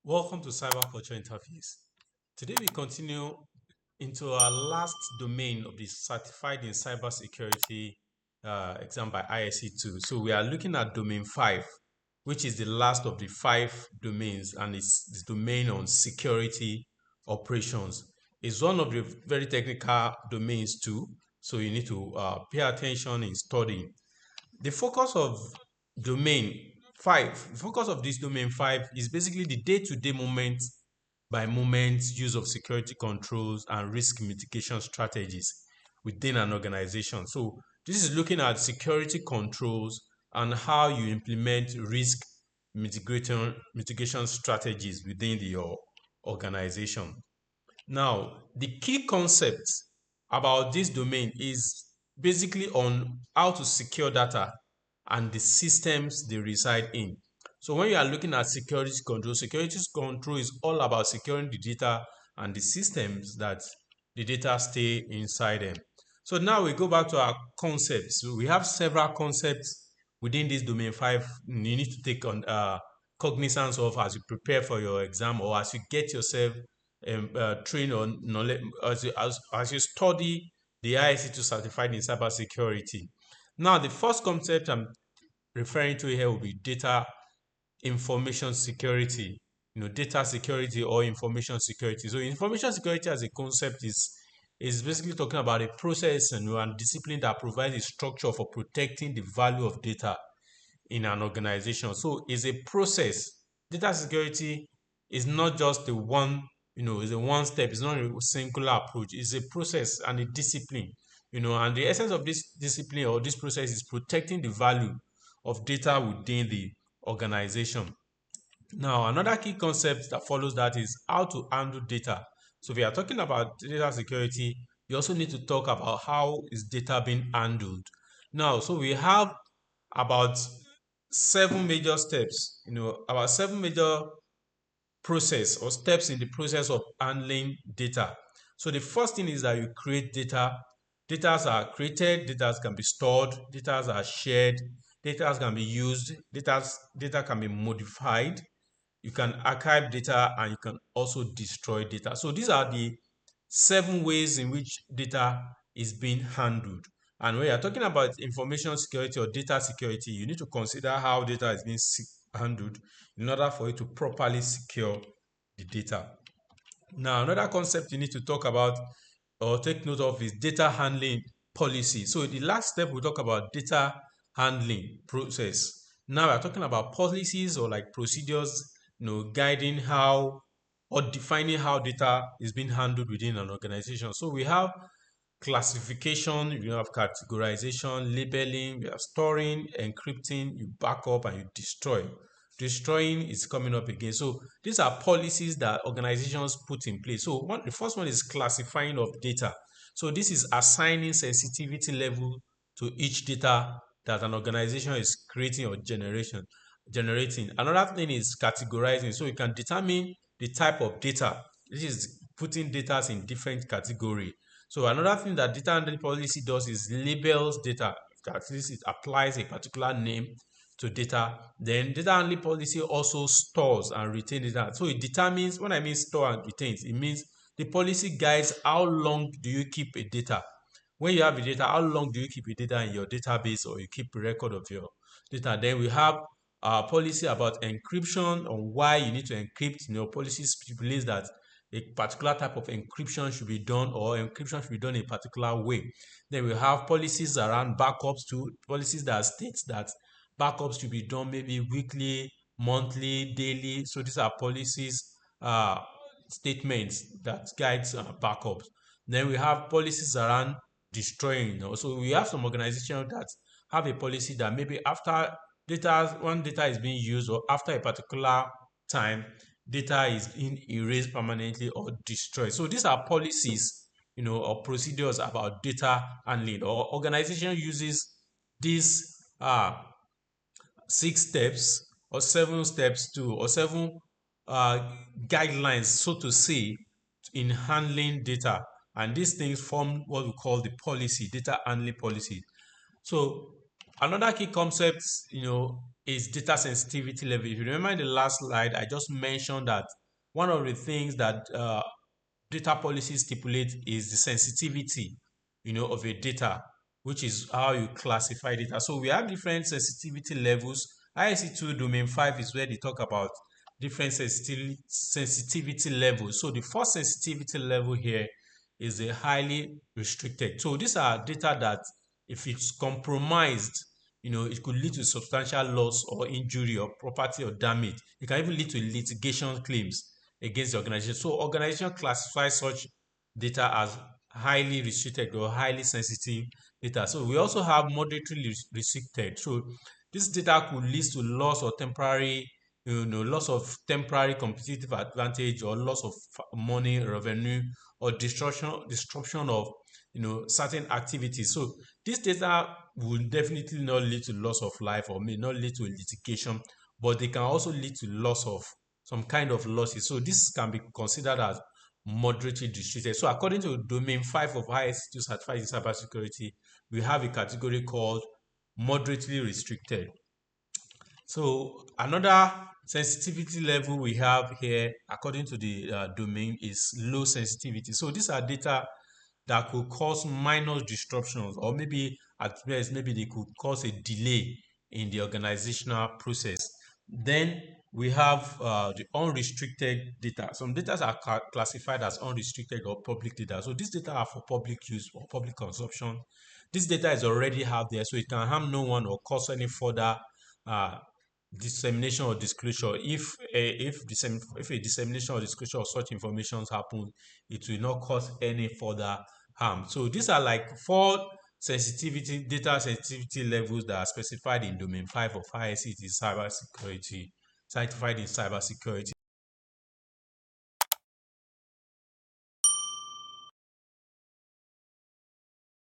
Welcome to Cyber Culture Interface. Today we continue into our last domain of the Certified in Cybersecurity exam by ISC2. So we are looking at domain 5, which is the last of the 5 domains, and it's the domain on security operations. It's one of the very technical domains too, so you need to pay attention in studying. The focus of domain 5, the focus of this domain 5 is basically the day-to-day moment by moment use of security controls and risk mitigation strategies within an organization. So this is looking at security controls and how you implement risk mitigation strategies within your organization. Now, the key concept about this domain is basically on how to secure data and the systems they reside in. So when you are looking at security control is all about securing the data and the systems that the data stay inside them. So now we go back to our concepts. So we have several concepts within this domain 5 you need to take on cognizance of as you prepare for your exam or as you get yourself trained on knowledge as you study the ISC2 certified in cybersecurity. Now, the first concept I'm referring to here will be data information security. Data security or information security. So, information security as a concept is basically talking about a process and discipline that provides a structure for protecting the value of data in an organization. So it's a process. Data security is not just the one, it's a one step, it's not a singular approach. It's a process and a discipline, and the essence of this discipline or this process is protecting the value of data within the organization. Now, another key concept that follows that is how to handle data. So if we are talking about data security, you also need to talk about how is data being handled. Now, so we have about 7 major steps, about 7 major process or steps in the process of handling data. So the first thing is that you create data. Data are created, data can be stored, data are shared, data can be used, data can be modified. You can archive data and you can also destroy data. So these are the 7 ways in which data is being handled. And when you're talking about information security or data security, you need to consider how data is being handled in order for you to properly secure the data. Now, another concept you need to talk about or take note of is data handling policy. So the last step we talk about data handling process. Now we're talking about policies or like procedures, guiding how or defining how data is being handled within an organization. So we have classification, you have categorization, labeling, we have storing, encrypting, you back up and you destroy. Destroying is coming up again. So these are policies that organizations put in place. So the first one is classifying of data. So this is assigning sensitivity level to each data that an organization is creating or generating. Another thing is categorizing. So you can determine the type of data. This is putting data in different category. So another thing that data handling policy does is labels data. At least it applies a particular name to data. Then data handling policy also stores and retains data. So it determines, when I mean store and retains, it means the policy guides how long do you keep a data. When you have a data, how long do you keep a data in your database or you keep a record of your data. Then we have a policy about encryption on why you need to encrypt. Policy stipulates that a particular type of encryption should be done or encryption should be done in a particular way. Then we have policies around backups too, policies that states that backups should be done maybe weekly, monthly, daily. So these are policies, statements that guides backups. Then we have policies around destroying. So we have some organizations that have a policy that maybe after when data is being used or after a particular time, data is being erased permanently or destroyed. So these are policies, or procedures about data handling. Or organization uses these 6 steps or 7 steps to or 7 guidelines, so to say, in handling data. And these things form what we call the policy, data handling policy. So another key concept, is data sensitivity level. If you remember in the last slide, I just mentioned that one of the things that data policy stipulate is the sensitivity, of a data, which is how you classify data. So we have different sensitivity levels. ISC2 domain 5 is where they talk about different sensitivity levels. So the first sensitivity level here is a highly restricted. So these are data that if it's compromised, it could lead to substantial loss or injury or property or damage. It can even lead to litigation claims against the organization. So organization classify such data as highly restricted or highly sensitive data. So we also have moderately restricted. So this data could lead to loss or temporary, loss of temporary competitive advantage or loss of money, revenue, or disruption of certain activities. So this data will definitely not lead to loss of life or may not lead to litigation, but they can also lead to loss of some kind of losses. So this can be considered as moderately restricted. So according to domain 5 of ISC2 certified in cybersecurity, we have a category called moderately restricted. So another sensitivity level we have here, according to the domain, is low sensitivity. So these are data that could cause minor disruptions, or maybe at best, maybe they could cause a delay in the organizational process. Then we have the unrestricted data. Some data are classified as unrestricted or public data. So these data are for public use or public consumption. This data is already out there, so it can harm no one or cause any further uh, dissemination or disclosure. If a dissemination or disclosure of such information happen, it will not cause any further harm. So these are like 4 data sensitivity levels that are specified in domain 5 of ISC, cybersecurity, certified in cybersecurity.